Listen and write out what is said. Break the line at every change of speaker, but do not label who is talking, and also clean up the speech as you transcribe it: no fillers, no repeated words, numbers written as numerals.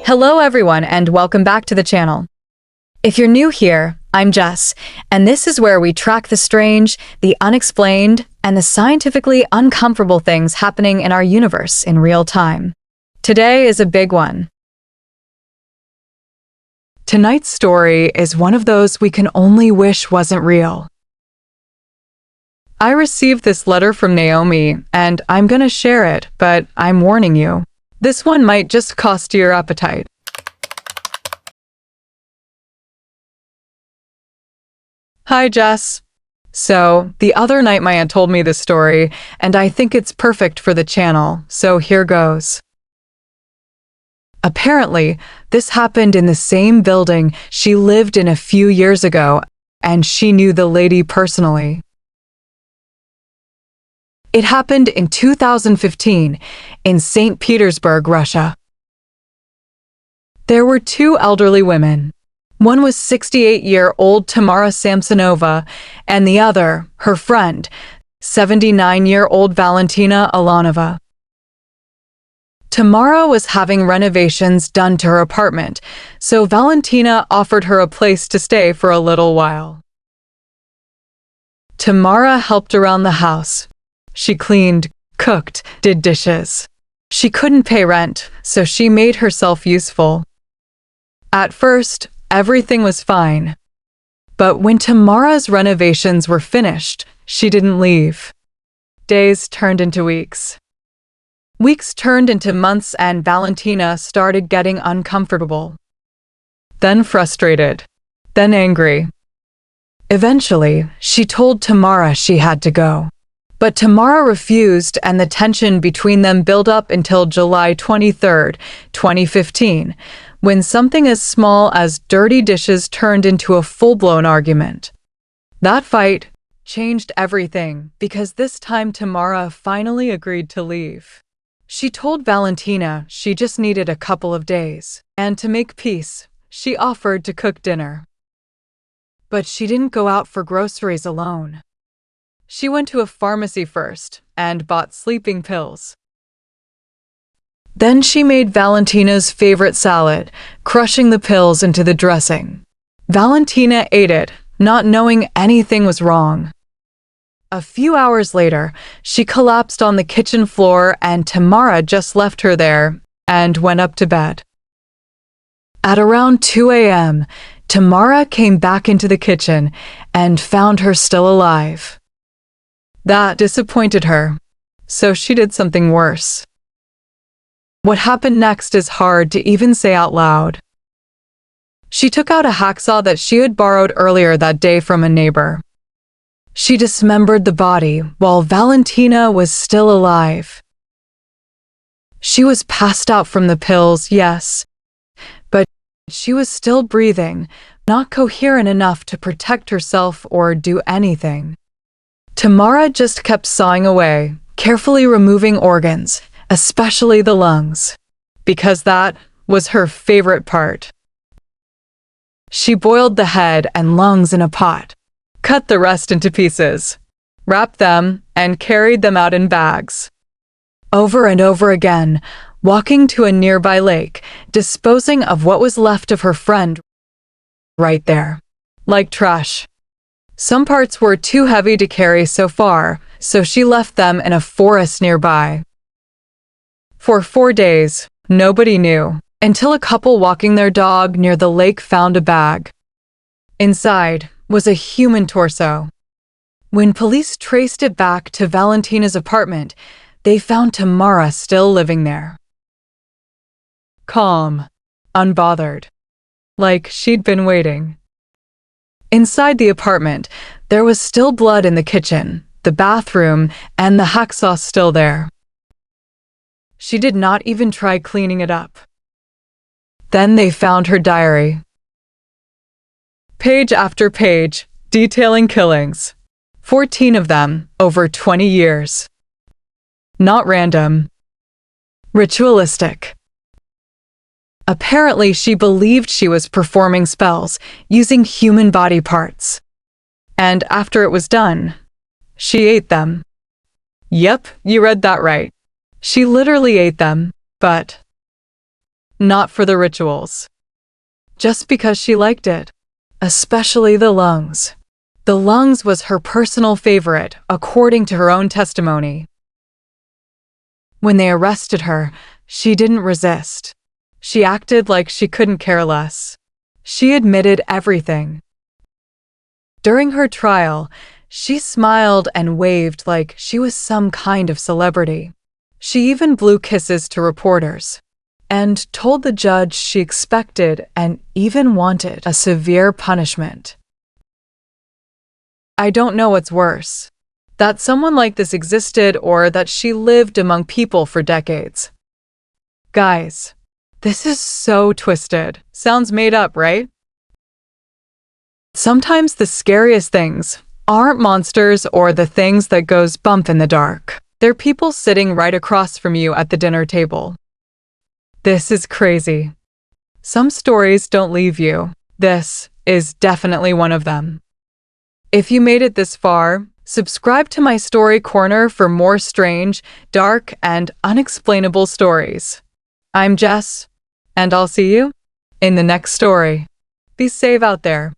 Hello everyone and welcome back to the channel. If you're new here, I'm Jess, and this is where we track the strange, the unexplained, and the scientifically uncomfortable things happening in our universe in real time. Today is a big one. Tonight's story is one of those we can only wish wasn't real. I received this letter from Naomi, and I'm gonna share it, but I'm warning you. This one might just cost you your appetite. Hi, Jess. So, the other night my aunt told me this story, and I think it's perfect for the channel, so here goes. Apparently, this happened in the same building she lived in a few years ago, and she knew the lady personally. It happened in 2015 in St. Petersburg, Russia. There were two elderly women. One was 68-year-old Tamara Samsonova, and the other, her friend, 79-year-old Valentina Ulanova. Tamara was having renovations done to her apartment, so Valentina offered her a place to stay for a little while. Tamara helped around the house. She cleaned, cooked, did dishes. She couldn't pay rent, so she made herself useful. At first, everything was fine. But when Tamara's renovations were finished, she didn't leave. Days turned into weeks. Weeks turned into months, and Valentina started getting uncomfortable. Then frustrated. Then angry. Eventually, she told Tamara she had to go. But Tamara refused, and the tension between them built up until July 23, 2015, when something as small as dirty dishes turned into a full-blown argument. That fight changed everything because this time Tamara finally agreed to leave. She told Valentina she just needed a couple of days, and to make peace, she offered to cook dinner. But she didn't go out for groceries alone. She went to a pharmacy first and bought sleeping pills. Then she made Valentina's favorite salad, crushing the pills into the dressing. Valentina ate it, not knowing anything was wrong. A few hours later, she collapsed on the kitchen floor, and Tamara just left her there and went up to bed. At around 2 a.m., Tamara came back into the kitchen and found her still alive. That disappointed her, so she did something worse. What happened next is hard to even say out loud. She took out a hacksaw that she had borrowed earlier that day from a neighbor. She dismembered the body while Valentina was still alive. She was passed out from the pills, yes, but she was still breathing, not coherent enough to protect herself or do anything. Tamara just kept sawing away, carefully removing organs, especially the lungs, because that was her favorite part. She boiled the head and lungs in a pot, cut the rest into pieces, wrapped them, and carried them out in bags. Over and over again, walking to a nearby lake, disposing of what was left of her friend right there, like trash. Some parts were too heavy to carry so far, so she left them in a forest nearby. For 4 days, nobody knew, until a couple walking their dog near the lake found a bag. Inside was a human torso. When police traced it back to Valentina's apartment, they found Tamara still living there. Calm, unbothered, like she'd been waiting. Inside the apartment, there was still blood in the kitchen, the bathroom, and the hacksaw still there. She did not even try cleaning it up. Then they found her diary. Page after page, detailing killings. 14 of them, over 20 years. Not random. Ritualistic. Apparently, she believed she was performing spells using human body parts. And after it was done, she ate them. Yep, you read that right. She literally ate them, but not for the rituals. Just because she liked it. Especially the lungs. The lungs was her personal favorite, according to her own testimony. When they arrested her, she didn't resist. She acted like she couldn't care less. She admitted everything. During her trial, she smiled and waved like she was some kind of celebrity. She even blew kisses to reporters and told the judge she expected and even wanted a severe punishment. I don't know what's worse, that someone like this existed or that she lived among people for decades. Guys, this is so twisted. Sounds made up, right? Sometimes the scariest things aren't monsters or the things that goes bump in the dark. They're people sitting right across from you at the dinner table. This is crazy. Some stories don't leave you. This is definitely one of them. If you made it this far, subscribe to my story corner for more strange, dark, and unexplainable stories. I'm Jess, and I'll see you in the next story. Be safe out there.